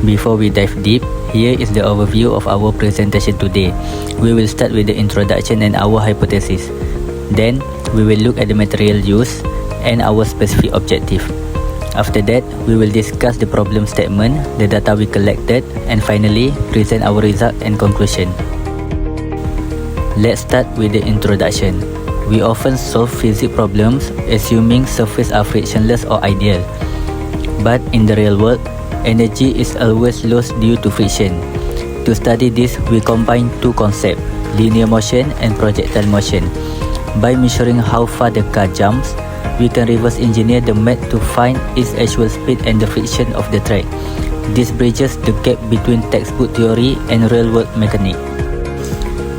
Before we dive deep, here is the overview of our presentation today. We will start with the introduction and our hypothesis. Then, we will look at the material used and our specific objective. After that, we will discuss the problem statement, the data we collected, and finally, present our result and conclusion. Let's start with the introduction. We often solve physics problems assuming surfaces are frictionless or ideal. But in the real world, energy is always lost due to friction. To study this, we combine two concepts, linear motion and projectile motion. By measuring how far the car jumps, we can reverse engineer the math to find its actual speed and the friction of the track. This bridges the gap between textbook theory and real-world mechanics.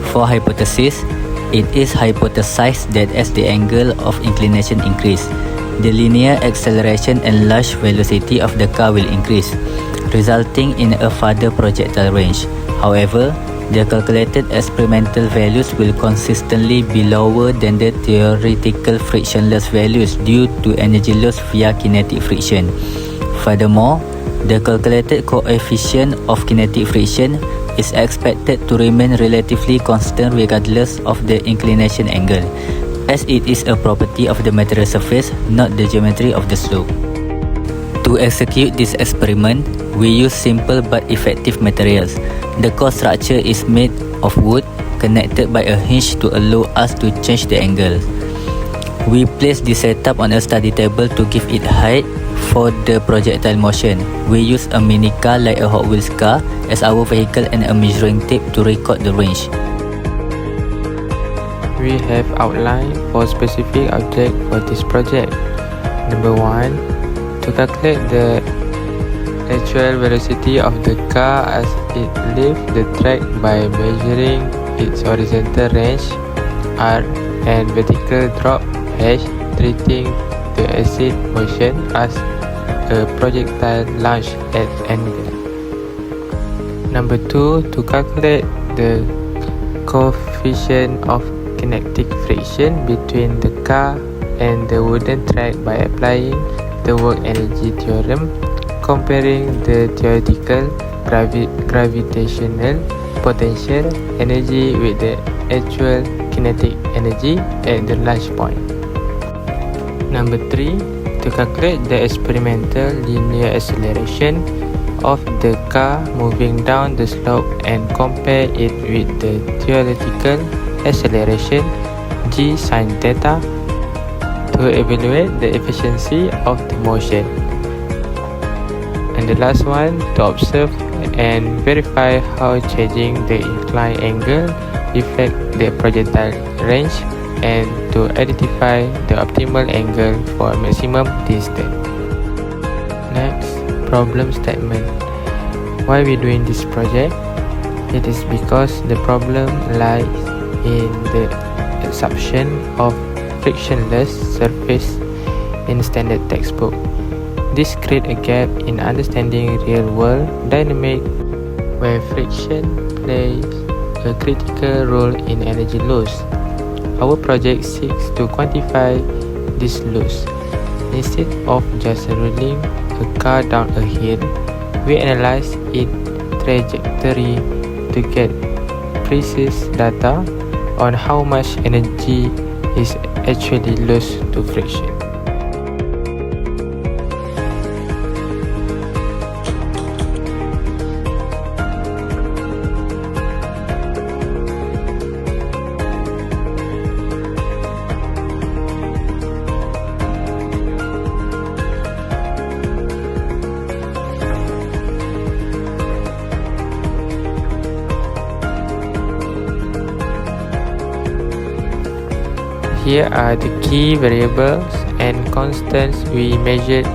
For hypothesis, it is hypothesized that as the angle of inclination increase, the linear acceleration and large velocity of the car will increase, resulting in a farther projectile range. However, the calculated experimental values will consistently be lower than the theoretical frictionless values due to energy loss via kinetic friction. Furthermore, the calculated coefficient of kinetic friction is expected to remain relatively constant regardless of the inclination angle, as it is a property of the material surface, not the geometry of the slope. To execute this experiment, we use simple but effective materials. The core structure is made of wood connected by a hinge to allow us to change the angle. We place the setup on a study table to give it height. For the projectile motion, we use a mini car like a Hot Wheels car as our vehicle and a measuring tape to record the range. We have outlined 4 specific objects for this project. Number 1, to calculate the actual velocity of the car as it leaves the track by measuring its horizontal range R and vertical drop H, treating the exit motion as a projectile launched at angle. Number 2, to calculate the coefficient of kinetic friction between the car and the wooden track by applying the work energy theorem, comparing the theoretical gravitational potential energy with the actual kinetic energy at the launch point. Number 3, to calculate the experimental linear acceleration of the car moving down the slope and compare it with the theoretical acceleration g sin theta to evaluate the efficiency of the motion. And the last one, to observe and verify how changing the inclined angle affect the projectile range and to identify the optimal angle for maximum distance. Next, problem statement. Why we doing this project? It is because the problem lies in the assumption of frictionless surface in standard textbook. This creates a gap in understanding real-world dynamics where friction plays a critical role in energy loss. Our project seeks to quantify this loss. Instead of just rolling a car down a hill, we analyze its trajectory to get precise data on how much energy is actually lost to friction. Here are the key variables and constants we measured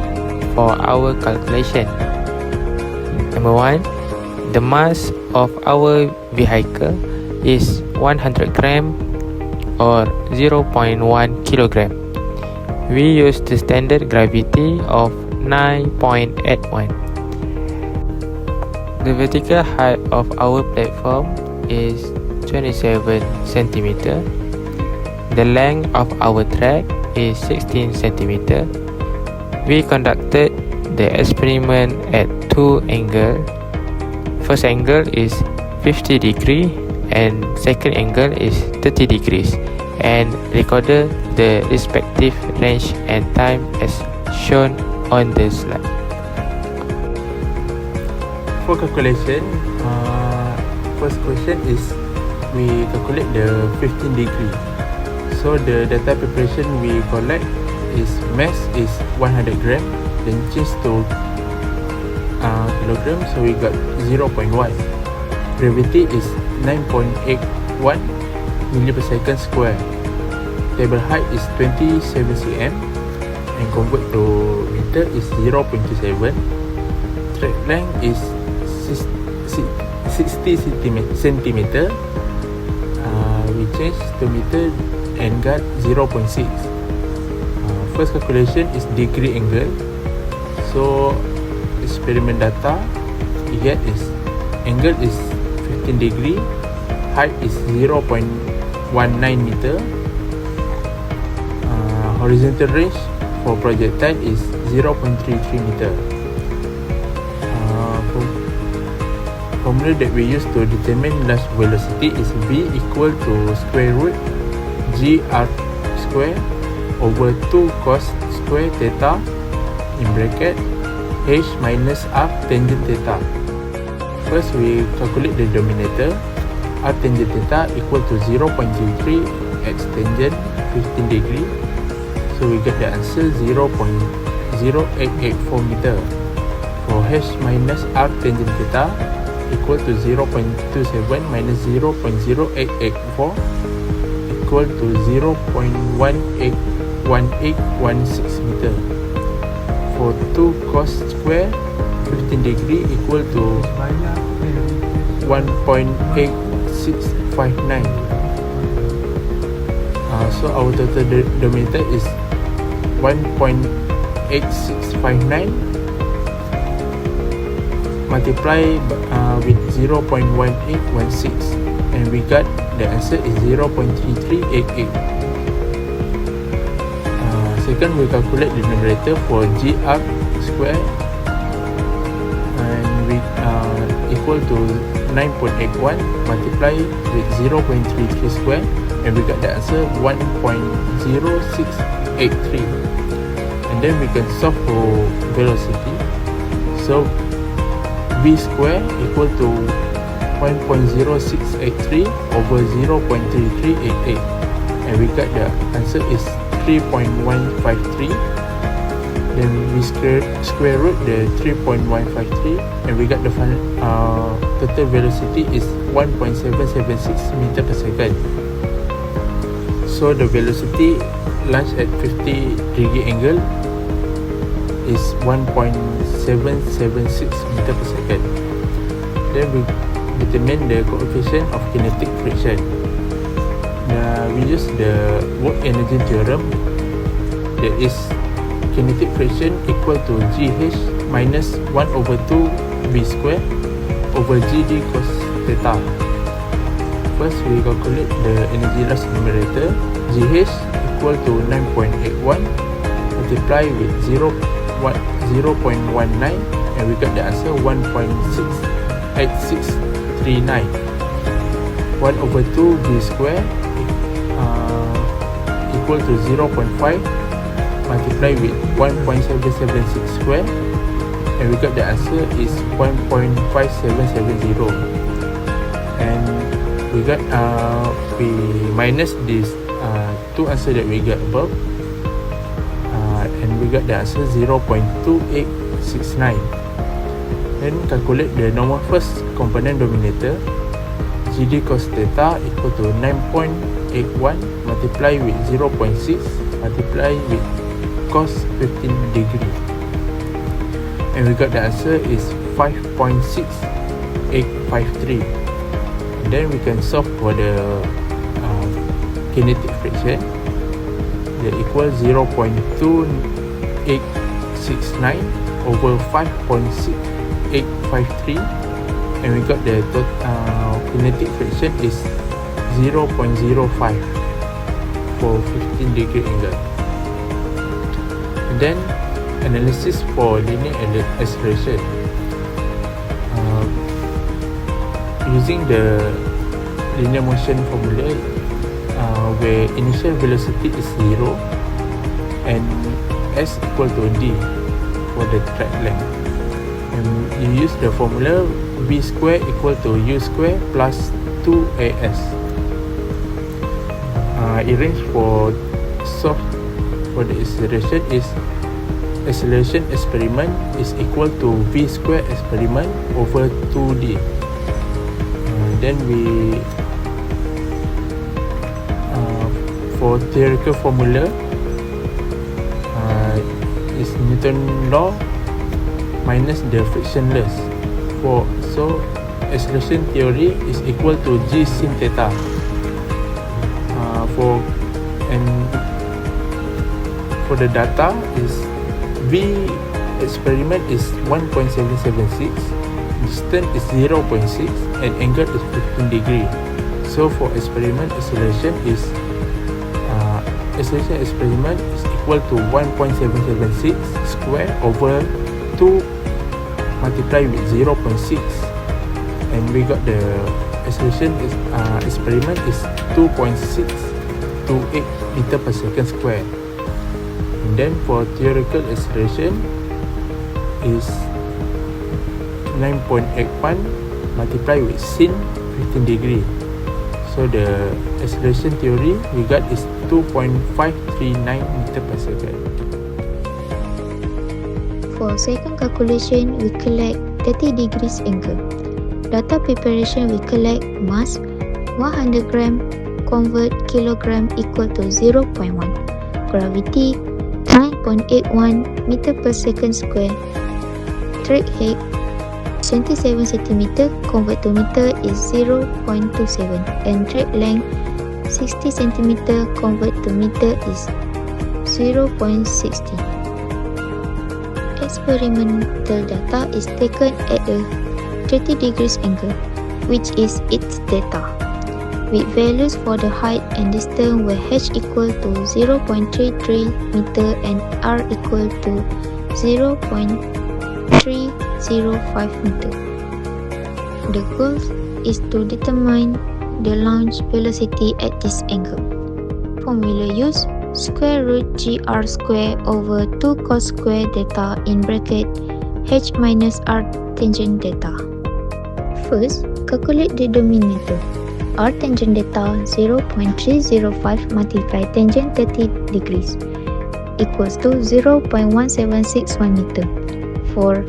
for our calculation. Number 1, the mass of our vehicle is 100 gram or 0.1 kilogram. We use the standard gravity of 9.81. The vertical height of our platform is 27 cm. The length of our track is 16 cm. We conducted the experiment at 2 angles, first angle is 50 degree and second angle is 30 degrees, and recorded the respective range and time as shown on the slide. For calculation, first question is we calculate the 15 degree. So the data preparation we collect is mass is 100 gram, then change to kilogram, so we got 0.1. Gravity is 9.81 milli per second square. Table height is 27 cm and convert to meter is 0.27. Track length is 60 centimeter. We change to meter and got 0.6. First calculation is degree angle. So experiment data we get is angle is 15 degree, height is 0.19 meter, horizontal range for projectile is 0.33 meter. Formula that we use to determine launch velocity is V equal to square root GR square over 2 cos square theta in bracket H minus R tangent theta. First we calculate the denominator. R tangent theta equal to 0.33 at tangent 15 degree. So we get the answer 0.0884 meter. For H minus R tangent theta equal to 0.27 minus 0.0884 equal to 0.181816 meter. For 2 cos square 15 degree equal to 1.8659. So our total denominator is 1.8659 multiply with 0.1816 and we got the answer is 0.3388. Second, we calculate the numerator for GR square and we equal to 9.81 multiply with 0.33 square and we got the answer 1.0683. And then we can solve for velocity. So V square equal to 1.0683 over 0.3388 and we got the answer is 3.153. Then we square root the 3.153 and we got the total velocity is 1.776 meter per second. So the velocity launch at 50 degree angle is 1.776 meter per second. Then we determine the coefficient of kinetic friction. We use the work energy theorem. That is kinetic friction equal to GH minus 1 over 2 V square over GD cos theta. First we calculate the energy loss numerator. GH equal to 9.81 multiply with 0.19 and we got the answer 1.68639. 1 over 2 V square equal to 0.5 multiply with 1.776 square and we got the answer is 1.5770. And we got we minus this two answer that we got above and we got the answer 0.2869. Then calculate the normal first component denominator. GD cos theta equal to 9.81 multiply with 0.6 multiply with cos 15 degree and we got the answer is 5.6853. And then we can solve for the kinetic friction. The equal 0.2869 over 5.6853 and we got the kinetic friction is 0.05 for 15 degree angle. And then analysis for linear acceleration. using the linear motion formula, where initial velocity is 0 and s equal to d for the track length, and you use the formula v square equal to u square plus 2as. Arrange for the acceleration experiment is equal to v square experiment over 2d. Then we for theoretical formula is Newton law minus the frictionless. So acceleration theory is equal to g sin theta. For the data is v experiment is 1.776, distance is 0.6, and angle is 15 degree. So for experiment acceleration experiment is equal to 1.776 square over 2 multiplied with 0.6, and we got the acceleration experiment is 2.628 meter per second square. And then for theoretical acceleration is 9.81 multiplied with sin 15 degree. So the acceleration theory we got is 2.539 meter per second. For second calculation, we collect 30 degrees angle. Data preparation, we collect mass 100 gram, convert kilogram equal to 0.1. Gravity 9.81 meter per second square. Track height 27 cm, convert to meter is 0.27, and track length 60 cm, convert to meter is 0.60. Experimental data is taken at a 30 degrees angle, which is its data, with values for the height and distance where h equal to 0.33 meter and r equal to 0.305 meter. The goal is to determine the launch velocity at this angle. Formula use square root gr square over 2 cos square theta in bracket h minus r tangent theta. First, calculate the denominator. R tangent theta 0.305 multiply tangent 30 degrees equals to 0.1761 meter. For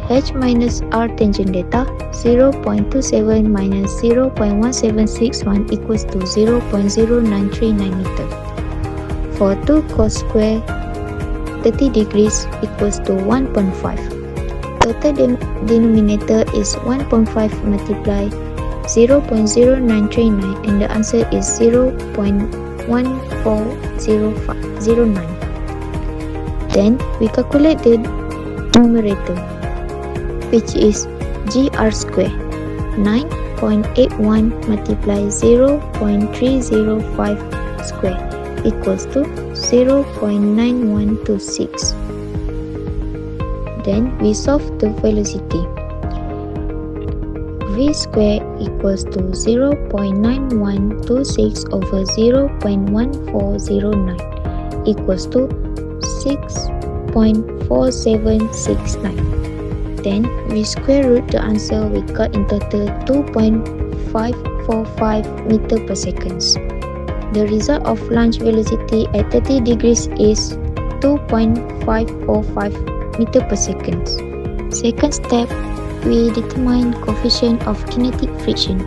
h minus r tangent theta, 0.27 minus 0.1761 equals to 0.0939 meter. For 2 cos square 30 degrees equals to 1.5. Total denominator is 1.5 multiply 0.0939, and the answer is 0.1409. Then we calculate the numerator, which is gr square. 9.81 multiply 0.305 square equals to 0.9126. Then we solve the velocity. V square equals to 0.9126 over 0.1409 equals to 6.4769. Then we square root the answer. We got in total 2.545 meter per second. The result of launch velocity at 30 degrees is 2.545 meter per second. Second step, we determine coefficient of kinetic friction.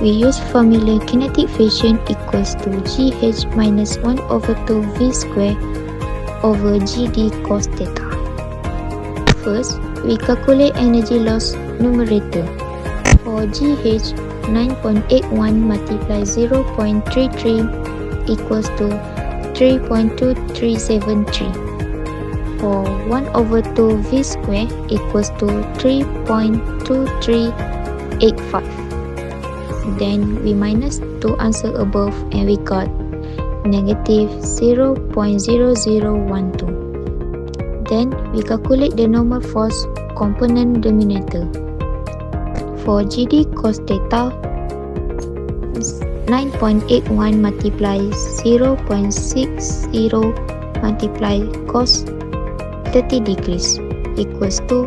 We use formula kinetic friction equals to GH minus 1 over 2 V square over GD cos theta. First, we calculate energy loss numerator. For GH, 9.81 multiply 0.33 equals to 3.2373. For 1 over 2 V square equals to 3.2385. Then we minus to answer above and we got negative 0.0012. Then we calculate the normal force component denominator. For GD cos theta, 9.81 multiply 0.60 multiply cos 30 degrees equals to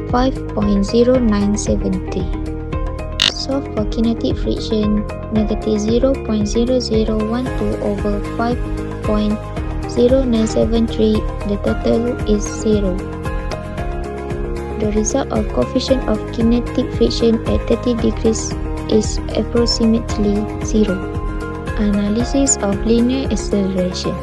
5.0973. Solve for kinetic friction, negative 0.0012 over 5.0973, the total is 0. The result of coefficient of kinetic friction at 30 degrees is approximately 0. Analysis of linear acceleration.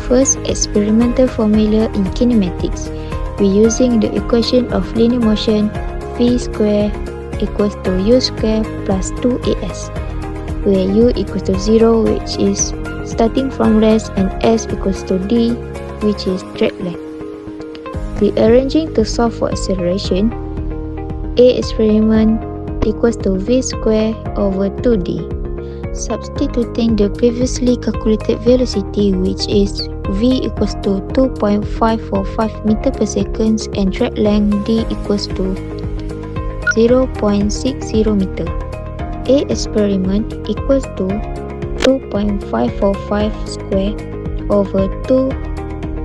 First, experimental formula in kinematics. We're using the equation of linear motion v square equals to u square plus 2as, where u equals to 0, which is starting from rest, and s equals to d, which is straight line. Rearranging to solve for acceleration, A experiment equals to v square over 2d. Substituting the previously calculated velocity, which is v equals to 2.545 meter per second and track length d equals to 0.60 meter. A experiment equals to 2.545 square over 2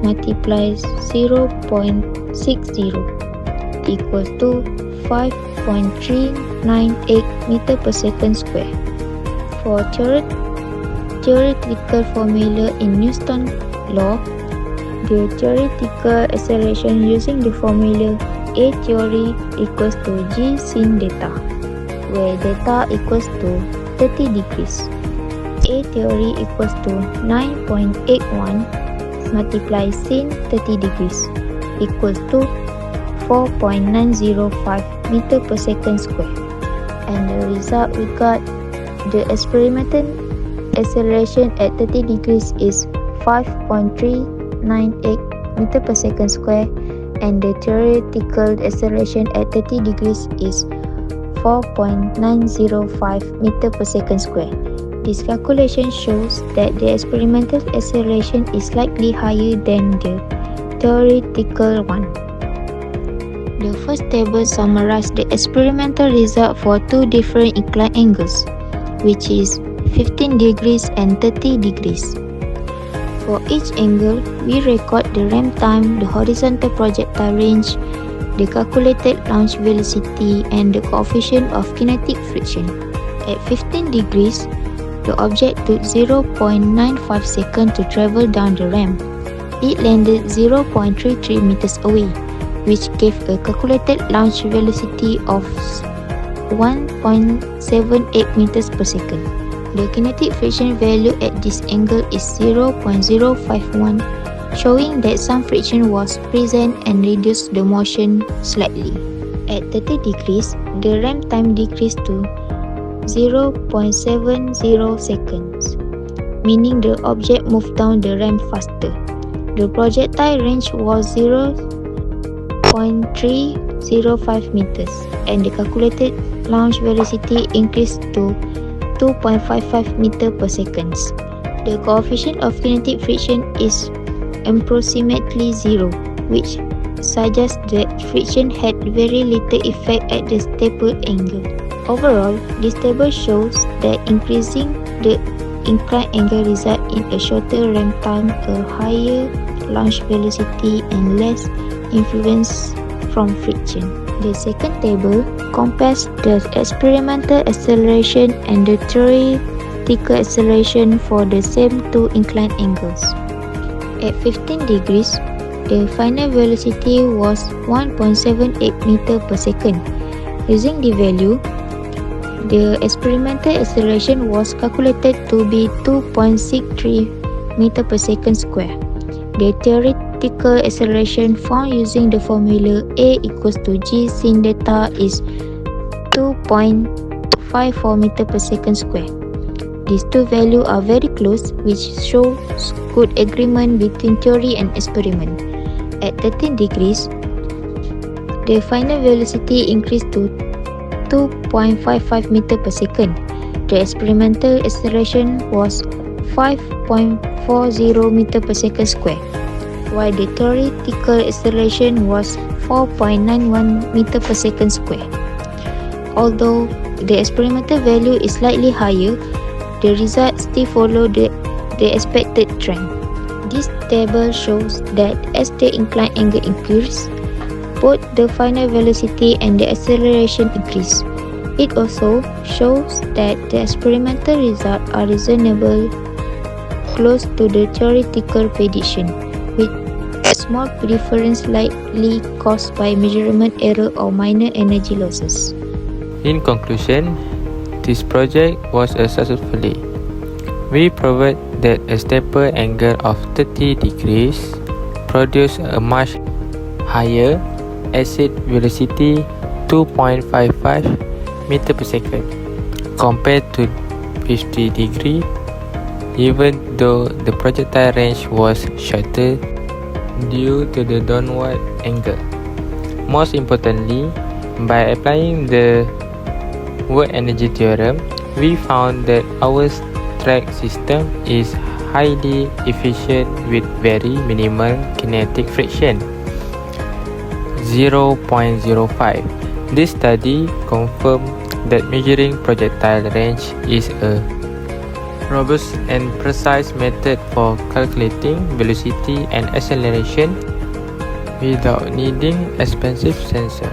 multiplies 0.60 equals to 5.398 meter per second square. For theoretical formula in Newton's law, the theoretical acceleration using the formula A theory equals to g sin theta, where theta equals to 30 degrees. A theory equals to 9.81 multiply sin 30 degrees equals to 4.905 meter per second square. And the result we got, the experimental acceleration at 30 degrees is 5.398 meter per second square, and the theoretical acceleration at 30 degrees is 4.905 meter per second square. This calculation shows that the experimental acceleration is slightly higher than the theoretical one. The first table summarizes the experimental result for two different inclined angles, which is 15 degrees and 30 degrees. For each angle, we record the ramp time, the horizontal projectile range, the calculated launch velocity, and the coefficient of kinetic friction. At 15 degrees, the object took 0.95 seconds to travel down the ramp. It landed 0.33 meters away, which gave a calculated launch velocity of 1.78 meters per second. The kinetic friction value at this angle is 0.051, showing that some friction was present and reduced the motion slightly. At 30 degrees, the ramp time decreased to 0.70 seconds, meaning the object moved down the ramp faster. The projectile range was 0.305 meters, and the calculated launch velocity increased to 2.55 meter per second. The coefficient of kinetic friction is approximately 0, which suggests that friction had very little effect at the stable angle. Overall, this table shows that increasing the inclined angle results in a shorter ramp time, a higher launch velocity, and less influence from friction. The second table compares the experimental acceleration and the theoretical acceleration for the same two inclined angles. At 15 degrees, the final velocity was 1.78 meter per second. Using the value, the experimental acceleration was calculated to be 2.63 meter per second square. The theoretical acceleration found using the formula A equals to g sin theta is 2.54 meter per second square. These two values are very close, which shows good agreement between theory and experiment. At 13 degrees, the final velocity increased to 2.55 meter per second. The experimental acceleration was 5.40 meter per second square, while the theoretical acceleration was 4.91 meter per second square. Although the experimental value is slightly higher, the results still follow the expected trend. This table shows that as the inclined angle increases, both the final velocity and the acceleration increase. It also shows that the experimental results are reasonably close to the theoretical prediction, with a small difference likely caused by measurement error or minor energy losses. In conclusion, this project was a successful. We proved that a stable angle of 30 degrees produced a much higher exit velocity 2.55 meter per second compared to 50 degree, even though the projectile range was shorter due to the downward angle. Most importantly, by applying the work energy theorem, we found that our track system is highly efficient with very minimal kinetic friction, 0.05. This study confirmed that measuring projectile range is a robust and precise method for calculating velocity and acceleration without needing expensive sensor.